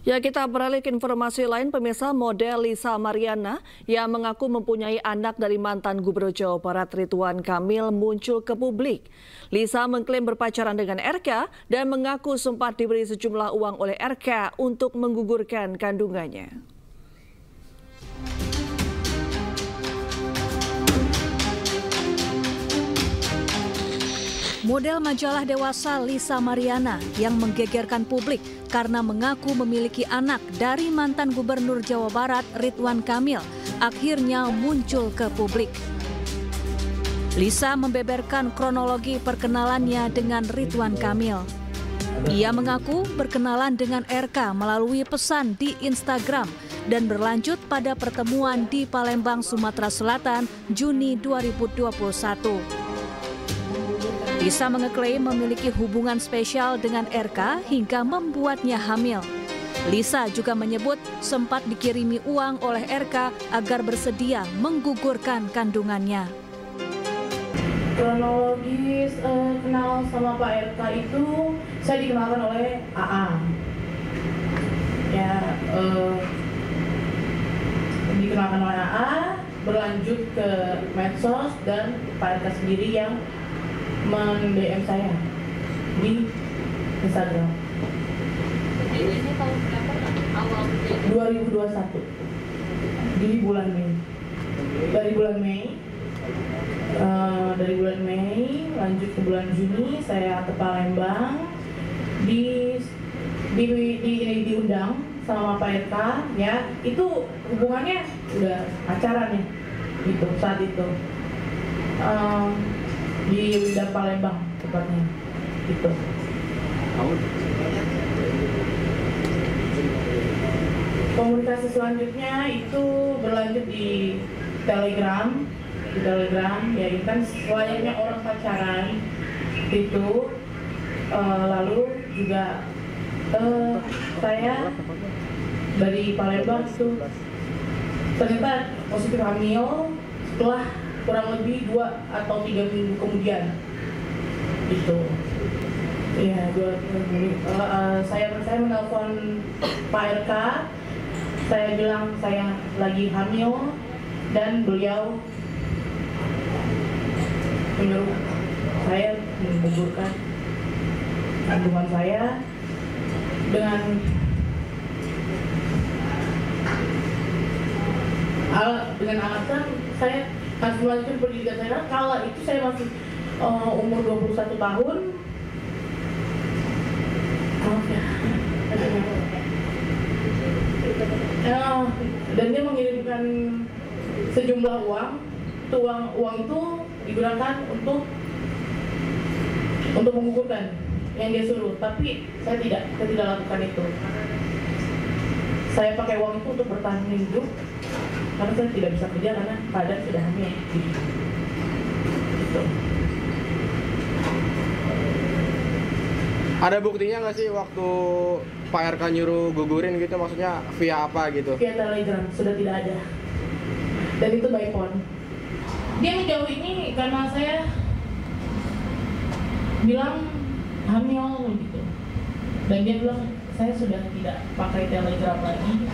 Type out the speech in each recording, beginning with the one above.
Ya, kita beralih ke informasi lain. Pemirsa, model Lisa Mariana yang mengaku mempunyai anak dari mantan Gubernur Jawa Barat Ridwan Kamil muncul ke publik. Lisa mengklaim berpacaran dengan RK dan mengaku sempat diberi sejumlah uang oleh RK untuk menggugurkan kandungannya. Model majalah dewasa Lisa Mariana yang menggegerkan publik karena mengaku memiliki anak dari mantan Gubernur Jawa Barat Ridwan Kamil akhirnya muncul ke publik. Lisa membeberkan kronologi perkenalannya dengan Ridwan Kamil. Ia mengaku berkenalan dengan RK melalui pesan di Instagram dan berlanjut pada pertemuan di Palembang, Sumatera Selatan, Juni 2021. Lisa mengeklaim memiliki hubungan spesial dengan RK hingga membuatnya hamil. Lisa juga menyebut sempat dikirimi uang oleh RK agar bersedia menggugurkan kandungannya. Kronologis kenal sama Pak RK itu saya dikenalkan oleh AA. Ya, dikenalkan oleh AA, berlanjut ke medsos dan Pak RK sendiri yang men-DM saya di Instagram. Ini tahun berapa? Awal 2021 di bulan Mei. Dari bulan Mei lanjut ke bulan Juni saya ke Palembang diundang sama Pak RK, ya itu hubungannya udah pacaran ya gitu saat itu. Di Winda Palembang tepatnya gitu. Komunikasi selanjutnya itu berlanjut di Telegram ya intens layaknya orang pacaran itu. Lalu juga saya dari Palembang itu ternyata positif hamil setelah kurang lebih 2 atau 3 minggu kemudian itu. Ya, saya menelpon Pak RK, saya bilang saya lagi hamil dan beliau menyuruh saya menggugurkan kandungan saya dengan alasan saya harus melanjutkan pendidikan saya. Kala itu saya masih umur 21 tahun. Dan dia mengirimkan sejumlah uang. Uang itu digunakan untuk menggugurkan yang dia suruh. Tapi saya tidak lakukan itu. Saya pakai uang itu untuk bertahan hidup karena saya tidak bisa kerja karena keadaan sudah hamil. Gitu. Ada buktinya nggak sih waktu Pak RK nyuruh gugurin gitu, maksudnya via apa gitu? Via Telegram, sudah tidak ada. Dan itu by phone. Dia menjauh ini karena saya bilang hamil gitu. Dan dia bilang saya sudah tidak pakai Telegram lagi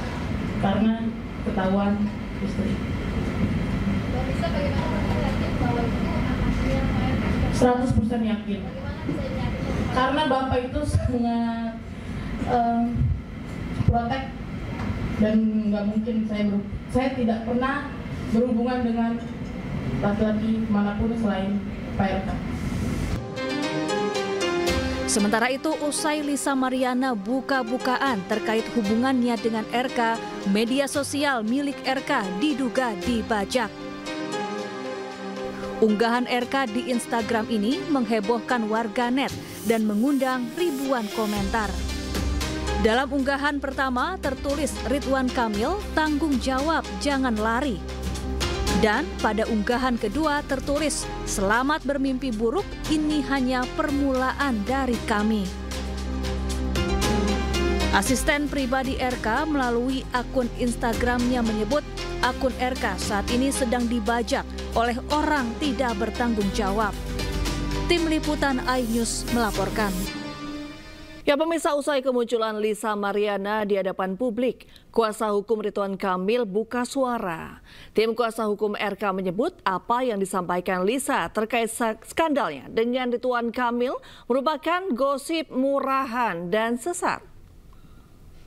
karena ketahuan istri. Bisa bagaimana yakin bahwa itu anaknya Pak RK? 100% yakin. Karena Bapak itu sangat protek dan nggak mungkin saya tidak pernah berhubungan dengan laki-laki manapun selain Pak RK. Sementara itu, usai Lisa Mariana buka-bukaan terkait hubungannya dengan RK, media sosial milik RK diduga dibajak. Unggahan RK di Instagram ini menghebohkan warganet dan mengundang ribuan komentar. Dalam unggahan pertama tertulis Ridwan Kamil, tanggung jawab, jangan lari. Dan pada unggahan kedua tertulis, selamat bermimpi buruk, ini hanya permulaan dari kami. Asisten pribadi RK melalui akun Instagramnya menyebut akun RK saat ini sedang dibajak oleh orang tidak bertanggung jawab. Tim Liputan iNews melaporkan. Ya pemirsa, usai kemunculan Lisa Mariana di hadapan publik, kuasa hukum Ridwan Kamil buka suara. Tim kuasa hukum RK menyebut apa yang disampaikan Lisa terkait skandalnya dengan Ridwan Kamil merupakan gosip murahan dan sesat.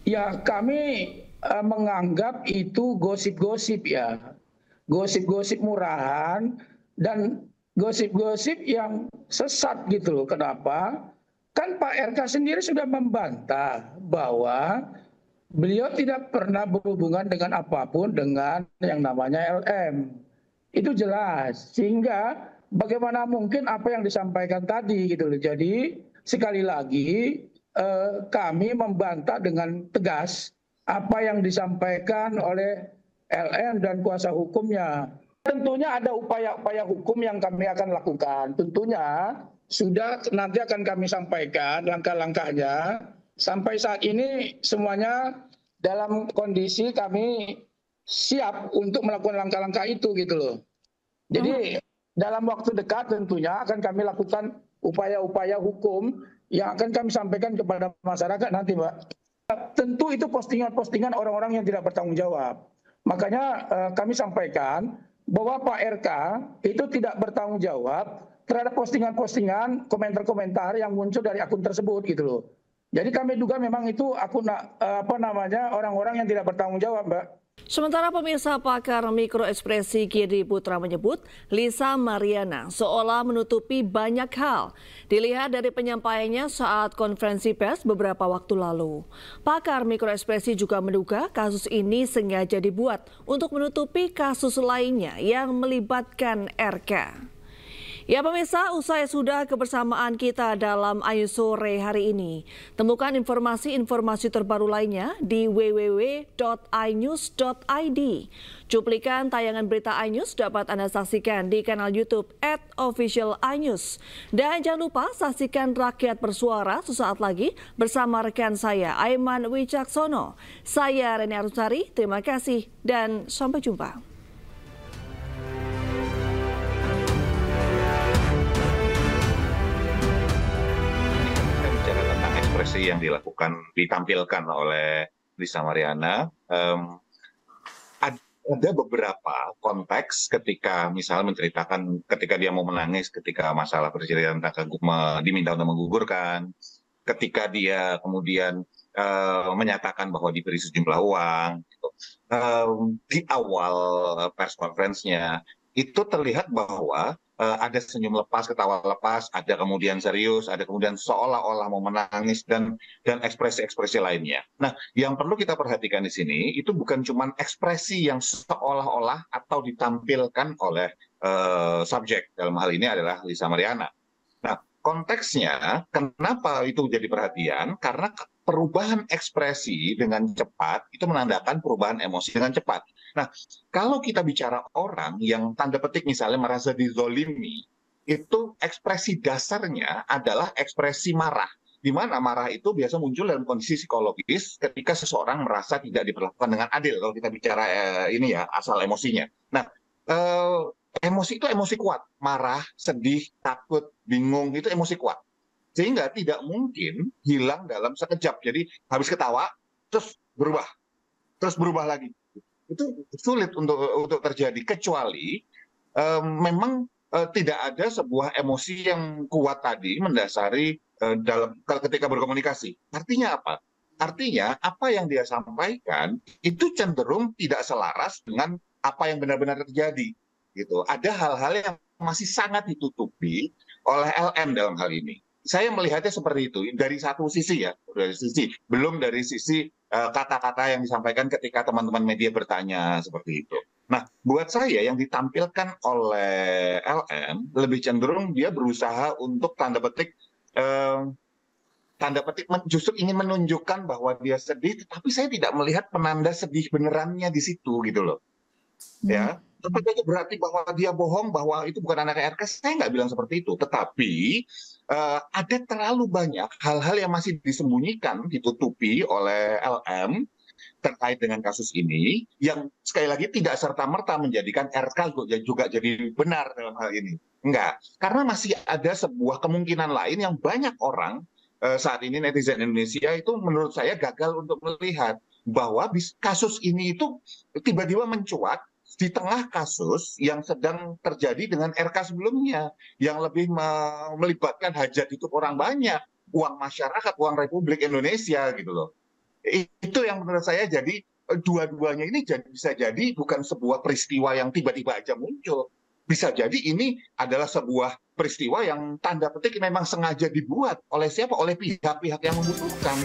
Ya, kami menganggap itu gosip-gosip ya. Gosip-gosip murahan dan gosip-gosip yang sesat gitu loh. Kenapa? Kan Pak RK sendiri sudah membantah bahwa beliau tidak pernah berhubungan dengan apapun dengan yang namanya LM. Itu jelas. Sehingga bagaimana mungkin apa yang disampaikan tadi gitu loh. Jadi sekali lagi kami membantah dengan tegas apa yang disampaikan oleh LM dan kuasa hukumnya. Tentunya ada upaya-upaya hukum yang kami akan lakukan. Tentunya sudah nanti akan kami sampaikan langkah-langkahnya. Sampai saat ini semuanya dalam kondisi kami siap untuk melakukan langkah-langkah itu gitu loh. Jadi dalam waktu dekat tentunya akan kami lakukan upaya-upaya hukum yang akan kami sampaikan kepada masyarakat nanti, Mbak. Tentu itu postingan-postingan orang-orang yang tidak bertanggung jawab. Makanya kami sampaikan bahwa Pak RK itu tidak bertanggung jawab terhadap postingan-postingan, komentar-komentar yang muncul dari akun tersebut gitu loh. Jadi kami duga memang itu akun orang-orang yang tidak bertanggung jawab, Mbak. Sementara pemirsa, pakar mikroekspresi Kiri Putra menyebut Lisa Mariana seolah menutupi banyak hal. Dilihat dari penyampaiannya saat konferensi pers beberapa waktu lalu. Pakar mikroekspresi juga menduga kasus ini sengaja dibuat untuk menutupi kasus lainnya yang melibatkan RK. Ya pemirsa, usai sudah kebersamaan kita dalam Ayu Sore hari ini. Temukan informasi-informasi terbaru lainnya di www.inews.id. Cuplikan tayangan berita iNews dapat Anda saksikan di kanal YouTube @officialinews. Dan jangan lupa saksikan Rakyat Bersuara sesaat lagi bersama rekan saya Aiman Wicaksono. Saya Reni Arusari, terima kasih dan sampai jumpa. Ekspresi yang ditampilkan oleh Lisa Mariana, ada beberapa konteks ketika misalnya menceritakan ketika dia mau menangis ketika masalah perceraian diminta untuk menggugurkan, ketika dia kemudian menyatakan bahwa diberi sejumlah uang gitu. Di awal press conference-nya itu terlihat bahwa ada senyum lepas, ketawa lepas, ada kemudian serius, ada kemudian seolah-olah mau menangis dan ekspresi-ekspresi lainnya. Nah, yang perlu kita perhatikan di sini itu bukan cuma ekspresi yang seolah-olah atau ditampilkan oleh subjek, dalam hal ini adalah Lisa Mariana. Nah, konteksnya kenapa itu jadi perhatian? Karena perubahan ekspresi dengan cepat itu menandakan perubahan emosi dengan cepat. Nah, kalau kita bicara orang yang tanda petik misalnya merasa dizolimi, itu ekspresi dasarnya adalah ekspresi marah. Di mana marah itu biasa muncul dalam kondisi psikologis ketika seseorang merasa tidak diperlakukan dengan adil. Kalau kita bicara ini ya, asal emosinya. Nah, emosi itu emosi kuat. Marah, sedih, takut, bingung, itu emosi kuat. Sehingga tidak mungkin hilang dalam sekejap. Jadi habis ketawa, terus berubah lagi. Itu sulit untuk terjadi, kecuali memang tidak ada sebuah emosi yang kuat tadi mendasari ketika berkomunikasi. Artinya apa? Artinya apa yang dia sampaikan itu cenderung tidak selaras dengan apa yang benar-benar terjadi. Gitu. Ada hal-hal yang masih sangat ditutupi oleh LM dalam hal ini. Saya melihatnya seperti itu dari satu sisi ya, belum dari sisi kata-kata yang disampaikan ketika teman-teman media bertanya seperti itu. Nah, buat saya yang ditampilkan oleh LM lebih cenderung dia berusaha untuk tanda petik justru ingin menunjukkan bahwa dia sedih, tetapi saya tidak melihat penanda sedih benerannya di situ gitu loh. Ya. Tapi itu berarti bahwa dia bohong, bahwa itu bukan anak RK, saya nggak bilang seperti itu. Tetapi ada terlalu banyak hal-hal yang masih disembunyikan, ditutupi oleh LM terkait dengan kasus ini, yang sekali lagi tidak serta-merta menjadikan RK juga jadi benar dalam hal ini. Enggak, karena masih ada sebuah kemungkinan lain yang banyak orang saat ini netizen Indonesia itu menurut saya gagal untuk melihat bahwa kasus ini itu tiba-tiba mencuat di tengah kasus yang sedang terjadi dengan RK sebelumnya, yang lebih melibatkan hajat hidup orang banyak, uang masyarakat, uang Republik Indonesia gitu loh. Itu yang menurut saya jadi dua-duanya ini bisa jadi bukan sebuah peristiwa yang tiba-tiba aja muncul. Bisa jadi ini adalah sebuah peristiwa yang tanda petik memang sengaja dibuat oleh siapa? Oleh pihak-pihak yang membutuhkan.